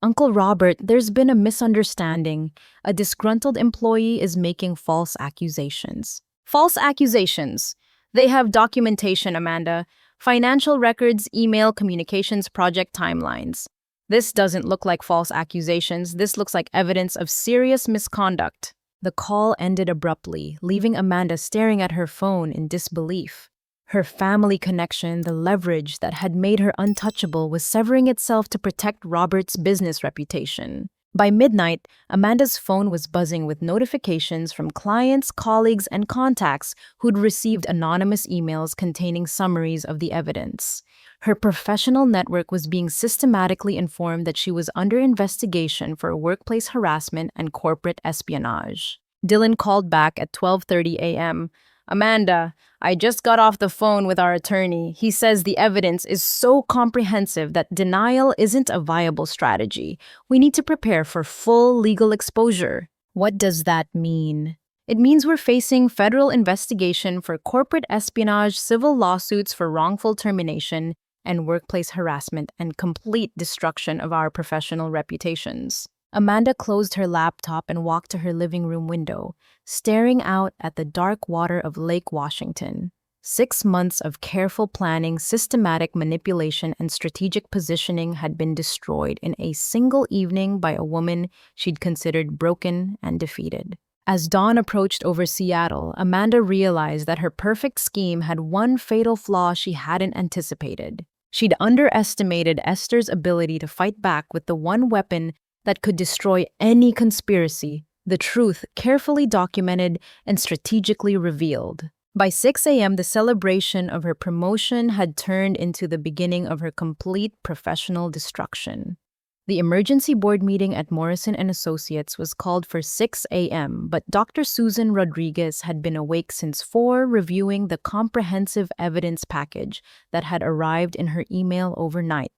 Uncle Robert, there's been a misunderstanding. A disgruntled employee is making false accusations. False accusations? They have documentation, Amanda. Financial records, email, communications, project timelines. This doesn't look like false accusations. This looks like evidence of serious misconduct. The call ended abruptly, leaving Amanda staring at her phone in disbelief. Her family connection, the leverage that had made her untouchable, was severing itself to protect Robert's business reputation. By midnight, Amanda's phone was buzzing with notifications from clients, colleagues, and contacts who'd received anonymous emails containing summaries of the evidence. Her professional network was being systematically informed that she was under investigation for workplace harassment and corporate espionage. Dylan called back at 12:30 a.m. Amanda, I just got off the phone with our attorney. He says the evidence is so comprehensive that denial isn't a viable strategy. We need to prepare for full legal exposure. What does that mean? It means we're facing federal investigation for corporate espionage, civil lawsuits for wrongful termination, and workplace harassment, and complete destruction of our professional reputations. Amanda closed her laptop and walked to her living room window, staring out at the dark water of Lake Washington. 6 months of careful planning, systematic manipulation, and strategic positioning had been destroyed in a single evening by a woman she'd considered broken and defeated. As dawn approached over Seattle, Amanda realized that her perfect scheme had one fatal flaw she hadn't anticipated. She'd underestimated Esther's ability to fight back with the one weapon that could destroy any conspiracy, the truth carefully documented and strategically revealed. By 6 a.m., the celebration of her promotion had turned into the beginning of her complete professional destruction. The emergency board meeting at Morrison and Associates was called for 6 a.m., but Dr. Susan Rodriguez had been awake since 4, reviewing the comprehensive evidence package that had arrived in her email overnight.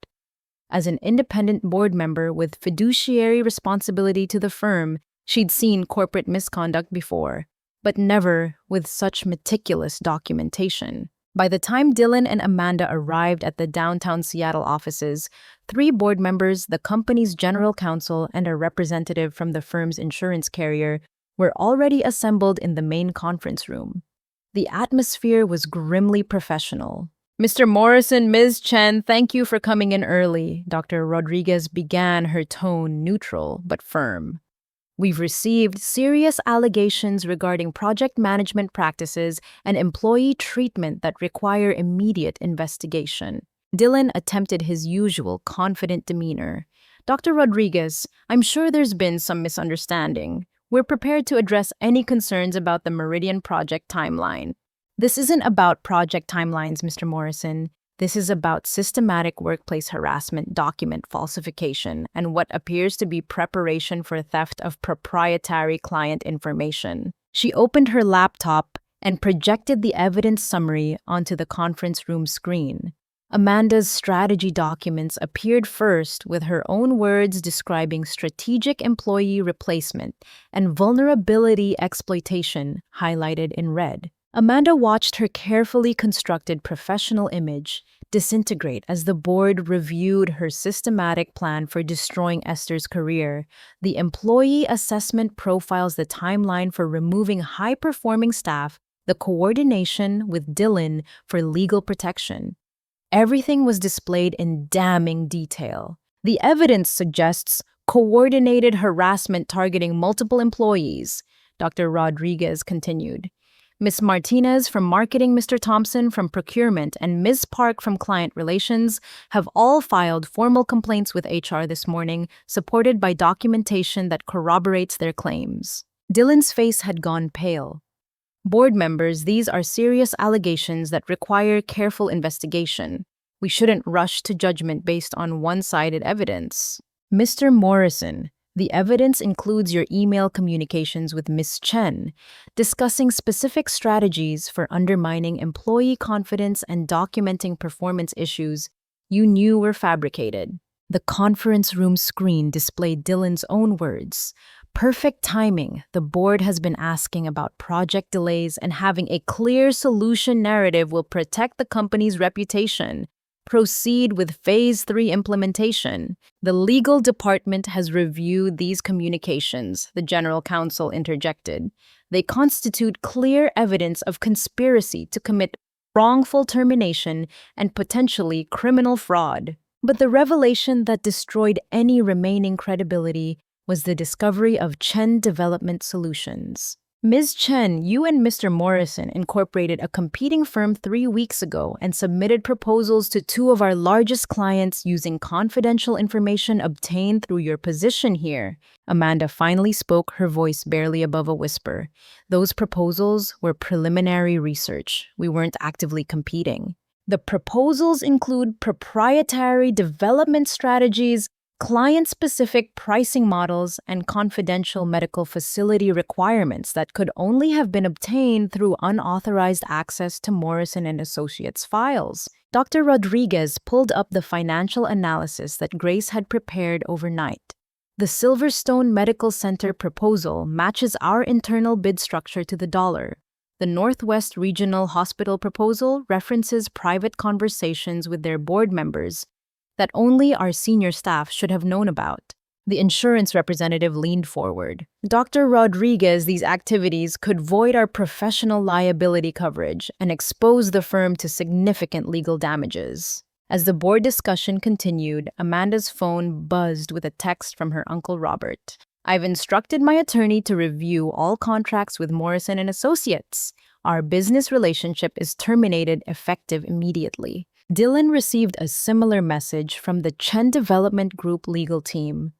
As an independent board member with fiduciary responsibility to the firm, she'd seen corporate misconduct before, but never with such meticulous documentation. By the time Dylan and Amanda arrived at the downtown Seattle offices, 3 board members, the company's general counsel, and a representative from the firm's insurance carrier were already assembled in the main conference room. The atmosphere was grimly professional. Mr. Morrison, Ms. Chen, thank you for coming in early. Dr. Rodriguez began, her tone neutral but firm. We've received serious allegations regarding project management practices and employee treatment that require immediate investigation. Dylan attempted his usual confident demeanor. Dr. Rodriguez, I'm sure there's been some misunderstanding. We're prepared to address any concerns about the Meridian project timeline. This isn't about project timelines, Mr. Morrison. This is about systematic workplace harassment, document falsification, and what appears to be preparation for theft of proprietary client information. She opened her laptop and projected the evidence summary onto the conference room screen. Amanda's strategy documents appeared first with her own words describing strategic employee replacement and vulnerability exploitation highlighted in red. Amanda watched her carefully constructed professional image disintegrate as the board reviewed her systematic plan for destroying Esther's career. The employee assessment profiles the timeline for removing high-performing staff, the coordination with Dylan for legal protection. Everything was displayed in damning detail. The evidence suggests coordinated harassment targeting multiple employees, Dr. Rodriguez continued. Ms. Martinez from Marketing, Mr. Thompson from Procurement, and Ms. Park from Client Relations have all filed formal complaints with HR this morning, supported by documentation that corroborates their claims. Dylan's face had gone pale. Board members, these are serious allegations that require careful investigation. We shouldn't rush to judgment based on one-sided evidence. Mr. Morrison, The evidence includes your email communications with Ms. Chen, discussing specific strategies for undermining employee confidence and documenting performance issues you knew were fabricated. The conference room screen displayed Dylan's own words. Perfect timing. The board has been asking about project delays, and having a clear solution narrative will protect the company's reputation. Proceed with Phase 3 implementation. The legal department has reviewed these communications, the general counsel interjected. They constitute clear evidence of conspiracy to commit wrongful termination and potentially criminal fraud. But the revelation that destroyed any remaining credibility was the discovery of Chen Development Solutions. Ms. Chen, you and Mr. Morrison incorporated a competing firm 3 weeks ago and submitted proposals to 2 of our largest clients using confidential information obtained through your position here. Amanda finally spoke, her voice barely above a whisper. Those proposals were preliminary research. We weren't actively competing. The proposals include proprietary development strategies, client-specific pricing models, and confidential medical facility requirements that could only have been obtained through unauthorized access to Morrison & Associates files. Dr. Rodriguez pulled up the financial analysis that Grace had prepared overnight. The Silverstone Medical Center proposal matches our internal bid structure to the dollar. The Northwest Regional Hospital proposal references private conversations with their board members that only our senior staff should have known about. The insurance representative leaned forward. Dr. Rodriguez, these activities could void our professional liability coverage and expose the firm to significant legal damages. As the board discussion continued, Amanda's phone buzzed with a text from her Uncle Robert. I've instructed my attorney to review all contracts with Morrison & Associates. Our business relationship is terminated effective immediately. Dylan received a similar message from the Chen Development Group legal team.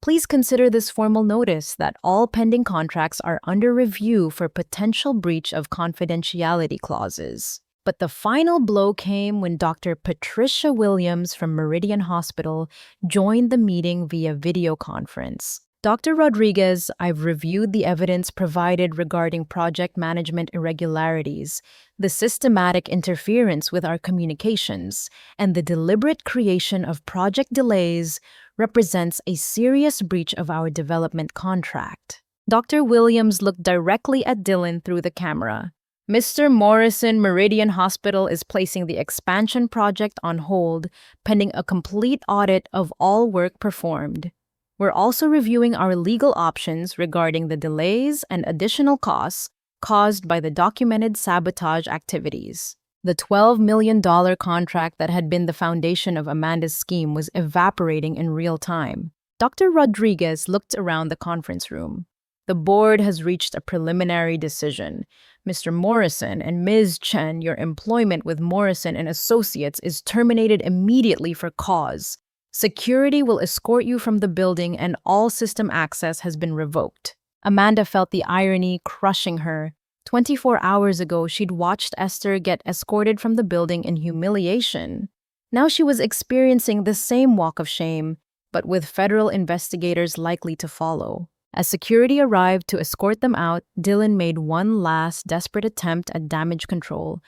Please consider this formal notice that all pending contracts are under review for potential breach of confidentiality clauses. But the final blow came when Dr. Patricia Williams from Meridian Hospital joined the meeting via video conference. Dr. Rodriguez, I've reviewed the evidence provided regarding project management irregularities, the systematic interference with our communications, and the deliberate creation of project delays represents a serious breach of our development contract. Dr. Williams looked directly at Dylan through the camera. Mr. Morrison Meridian Hospital is placing the expansion project on hold pending a complete audit of all work performed. We're also reviewing our legal options regarding the delays and additional costs caused by the documented sabotage activities. The $12 million contract that had been the foundation of Amanda's scheme was evaporating in real time. Dr. Rodriguez looked around the conference room. The board has reached a preliminary decision. Mr. Morrison and Ms. Chen, your employment with Morrison & Associates is terminated immediately for cause. Security will escort you from the building and all system access has been revoked. Amanda felt the irony crushing her. 24 hours ago, she'd watched Esther get escorted from the building in humiliation. Now she was experiencing the same walk of shame, but with federal investigators likely to follow. As security arrived to escort them out, Dylan made one last desperate attempt at damage control.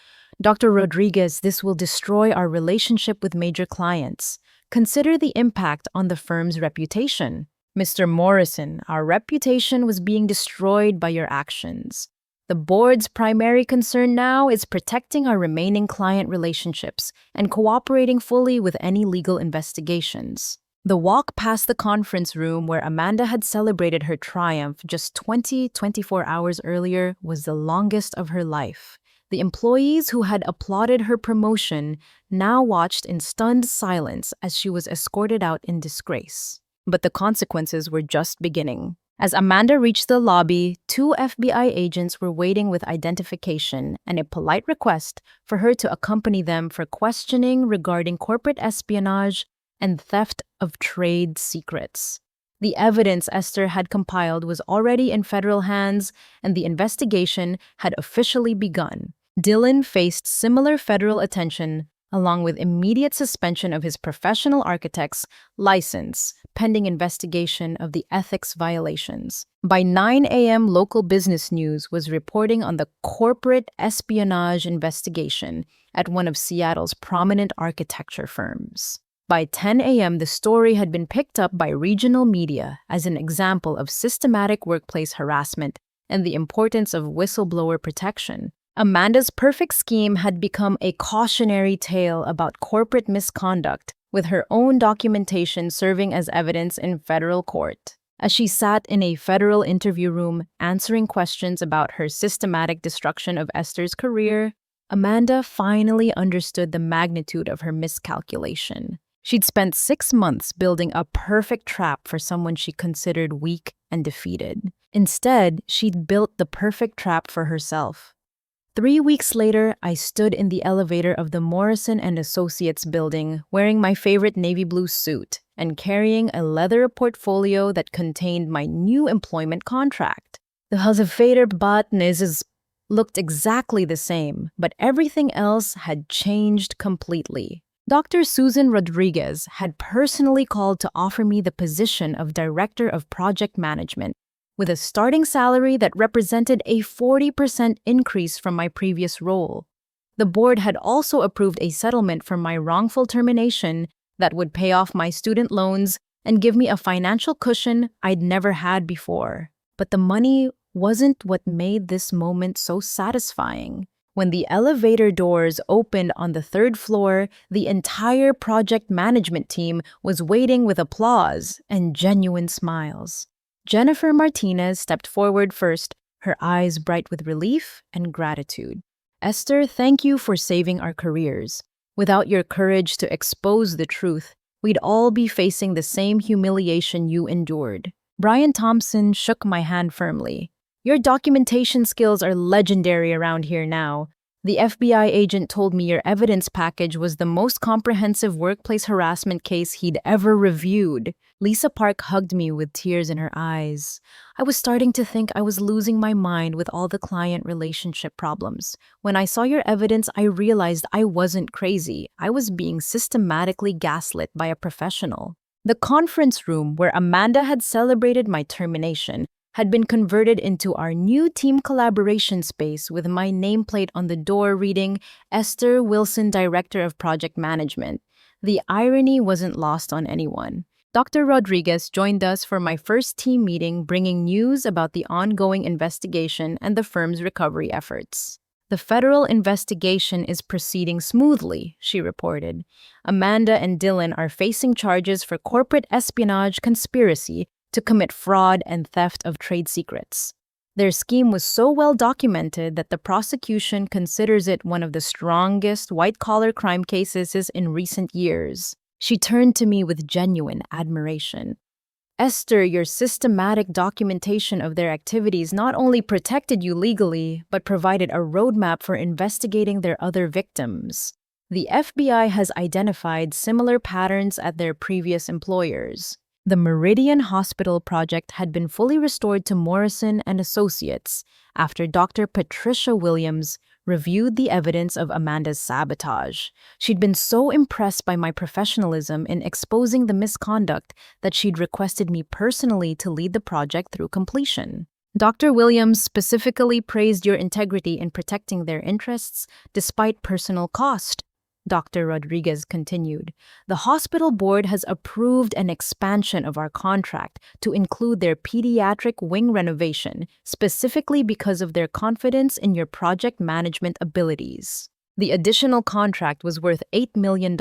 Dr. Rodriguez, this will destroy our relationship with major clients. Consider the impact on the firm's reputation. Mr. Morrison, our reputation was being destroyed by your actions. The board's primary concern now is protecting our remaining client relationships and cooperating fully with any legal investigations. The walk past the conference room where Amanda had celebrated her triumph just 24 hours earlier was the longest of her life. The employees who had applauded her promotion now watched in stunned silence as she was escorted out in disgrace. But the consequences were just beginning. As Amanda reached the lobby, 2 FBI agents were waiting with identification and a polite request for her to accompany them for questioning regarding corporate espionage and theft of trade secrets. The evidence Esther had compiled was already in federal hands, and the investigation had officially begun. Dylan faced similar federal attention along with immediate suspension of his professional architect's license, pending investigation of the ethics violations. By 9 a.m., local business news was reporting on the corporate espionage investigation at one of Seattle's prominent architecture firms. By 10 a.m., the story had been picked up by regional media as an example of systematic workplace harassment and the importance of whistleblower protection. Amanda's perfect scheme had become a cautionary tale about corporate misconduct, with her own documentation serving as evidence in federal court. As she sat in a federal interview room answering questions about her systematic destruction of Esther's career, Amanda finally understood the magnitude of her miscalculation. She'd spent 6 months building a perfect trap for someone she considered weak and defeated. Instead, she'd built the perfect trap for herself. 3 weeks later, I stood in the elevator of the Morrison and Associates building wearing my favorite navy blue suit and carrying a leather portfolio that contained my new employment contract. The elevator buttons looked exactly the same, but everything else had changed completely. Dr. Susan Rodriguez had personally called to offer me the position of Director of Project Management, with a starting salary that represented a 40% increase from my previous role. The board had also approved a settlement for my wrongful termination that would pay off my student loans and give me a financial cushion I'd never had before. But the money wasn't what made this moment so satisfying. When the elevator doors opened on the 3rd floor, the entire project management team was waiting with applause and genuine smiles. Jennifer Martinez stepped forward first, her eyes bright with relief and gratitude. "Esther, thank you for saving our careers. Without your courage to expose the truth, we'd all be facing the same humiliation you endured." Brian Thompson shook my hand firmly. "Your documentation skills are legendary around here now. The FBI agent told me your evidence package was the most comprehensive workplace harassment case he'd ever reviewed." Lisa Park hugged me with tears in her eyes. "I was starting to think I was losing my mind with all the client relationship problems. When I saw your evidence, I realized I wasn't crazy. I was being systematically gaslit by a professional." The conference room where Amanda had celebrated my termination had been converted into our new team collaboration space with my nameplate on the door reading, "Esther Wilson, Director of Project Management." The irony wasn't lost on anyone. Dr. Rodriguez joined us for my first team meeting, bringing news about the ongoing investigation and the firm's recovery efforts. "The federal investigation is proceeding smoothly," she reported. "Amanda and Dylan are facing charges for corporate espionage conspiracy to commit fraud and theft of trade secrets. Their scheme was so well documented that the prosecution considers it one of the strongest white-collar crime cases in recent years." She turned to me with genuine admiration. "Esther, your systematic documentation of their activities not only protected you legally, but provided a roadmap for investigating their other victims. The FBI has identified similar patterns at their previous employers." The Meridian Hospital project had been fully restored to Morrison and Associates after Dr. Patricia Williams reviewed the evidence of Amanda's sabotage. She'd been so impressed by my professionalism in exposing the misconduct that she'd requested me personally to lead the project through completion. "Dr. Williams specifically praised your integrity in protecting their interests despite personal cost," Dr. Rodriguez continued. "The hospital board has approved an expansion of our contract to include their pediatric wing renovation, specifically because of their confidence in your project management abilities." The additional contract was worth $8 million,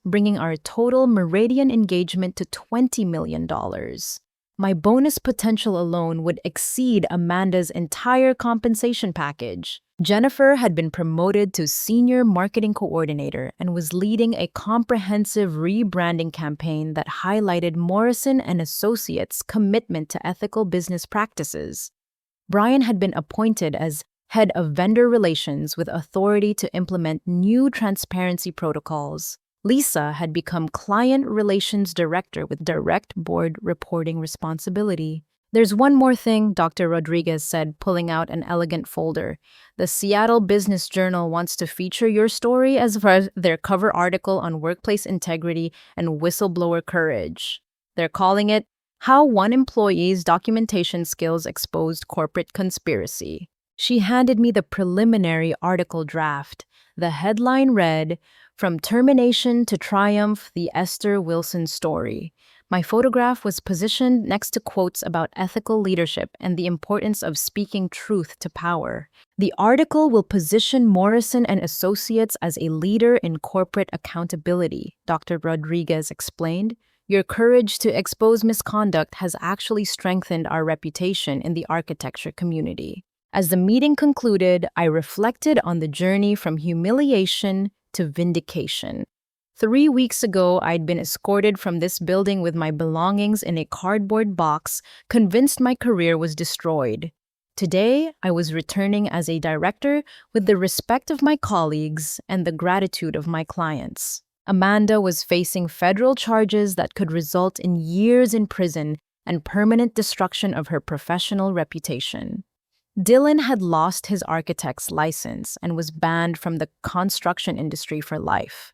bringing our total Meridian engagement to $20 million. My bonus potential alone would exceed Amanda's entire compensation package. Jennifer had been promoted to Senior Marketing Coordinator and was leading a comprehensive rebranding campaign that highlighted Morrison and Associates' commitment to ethical business practices. Brian had been appointed as Head of Vendor Relations with authority to implement new transparency protocols. Lisa had become Client Relations Director with direct board reporting responsibility. There's one more thing, Dr. Rodriguez said, pulling out an elegant folder. The Seattle Business Journal wants to feature your story as far as their cover article on workplace integrity and whistleblower courage. They're calling it How One Employee's Documentation Skills Exposed Corporate Conspiracy. She handed me the preliminary article draft. The headline read, From Termination to Triumph, the Esther Wilson Story. My photograph was positioned next to quotes about ethical leadership and the importance of speaking truth to power. The article will position Morrison and Associates as a leader in corporate accountability, Dr. Rodriguez explained. Your courage to expose misconduct has actually strengthened our reputation in the architecture community. As the meeting concluded, I reflected on the journey from humiliation to vindication. 3 weeks ago, I'd been escorted from this building with my belongings in a cardboard box, convinced my career was destroyed. Today, I was returning as a director with the respect of my colleagues and the gratitude of my clients. Amanda was facing federal charges that could result in years in prison and permanent destruction of her professional reputation. Dylan had lost his architect's license and was banned from the construction industry for life.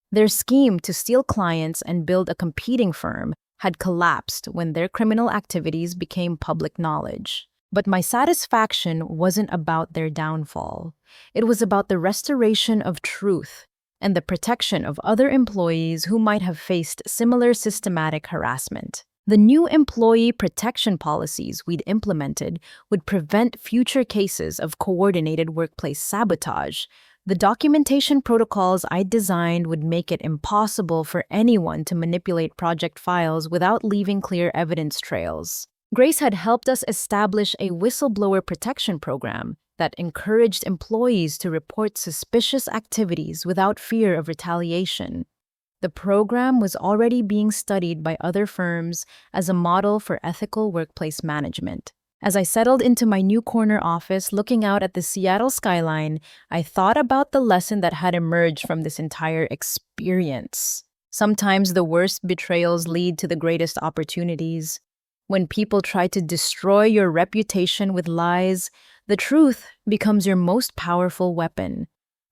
Their scheme to steal clients and build a competing firm had collapsed when their criminal activities became public knowledge. But my satisfaction wasn't about their downfall. It was about the restoration of truth and the protection of other employees who might have faced similar systematic harassment. The new employee protection policies we'd implemented would prevent future cases of coordinated workplace sabotage. The documentation protocols I designed would make it impossible for anyone to manipulate project files without leaving clear evidence trails. Grace had helped us establish a whistleblower protection program that encouraged employees to report suspicious activities without fear of retaliation. The program was already being studied by other firms as a model for ethical workplace management. As I settled into my new corner office looking out at the Seattle skyline, I thought about the lesson that had emerged from this entire experience. Sometimes the worst betrayals lead to the greatest opportunities. When people try to destroy your reputation with lies, the truth becomes your most powerful weapon.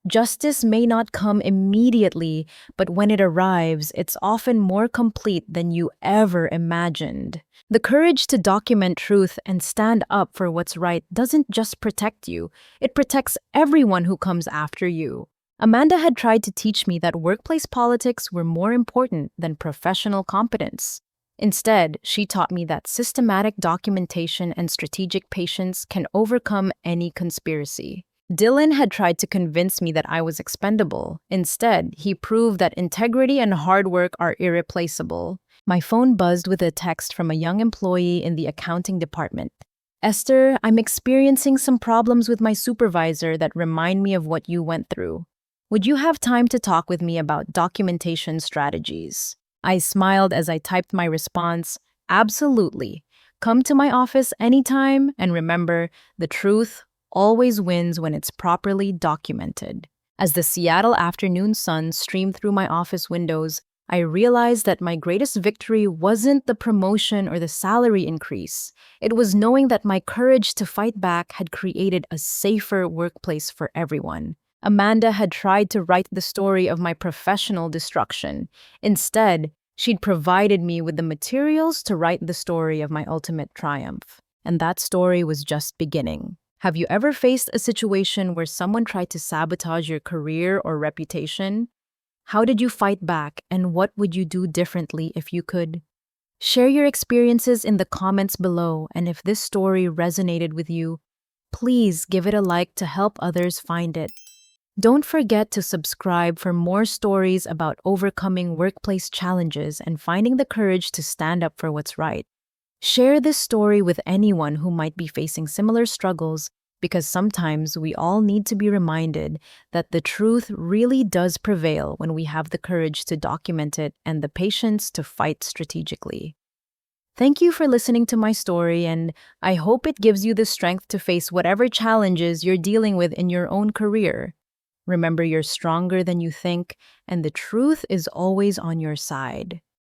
Justice may not come immediately, but when it arrives, it's often more complete than you ever imagined. The courage to document truth and stand up for what's right doesn't just protect you, it protects everyone who comes after you. Amanda had tried to teach me that workplace politics were more important than professional competence. Instead, she taught me that systematic documentation and strategic patience can overcome any conspiracy. Dylan had tried to convince me that I was expendable. Instead, he proved that integrity and hard work are irreplaceable. My phone buzzed with a text from a young employee in the accounting department. Esther, I'm experiencing some problems with my supervisor that remind me of what you went through. Would you have time to talk with me about documentation strategies? I smiled as I typed my response, absolutely. Come to my office anytime, and remember, the truth always wins when it's properly documented. As the Seattle afternoon sun streamed through my office windows, I realized that my greatest victory wasn't the promotion or the salary increase. It was knowing that my courage to fight back had created a safer workplace for everyone. Amanda had tried to write the story of my professional destruction. Instead, she'd provided me with the materials to write the story of my ultimate triumph. And that story was just beginning. Have you ever faced a situation where someone tried to sabotage your career or reputation? How did you fight back, and what would you do differently if you could? Share your experiences in the comments below, and if this story resonated with you, please give it a like to help others find it. Don't forget to subscribe for more stories about overcoming workplace challenges and finding the courage to stand up for what's right. Share this story with anyone who might be facing similar struggles, because sometimes we all need to be reminded that the truth really does prevail when we have the courage to document it and the patience to fight strategically. Thank you for listening to my story, and I hope it gives you the strength to face whatever challenges you're dealing with in your own career. Remember, you're stronger than you think, and the truth is always on your side.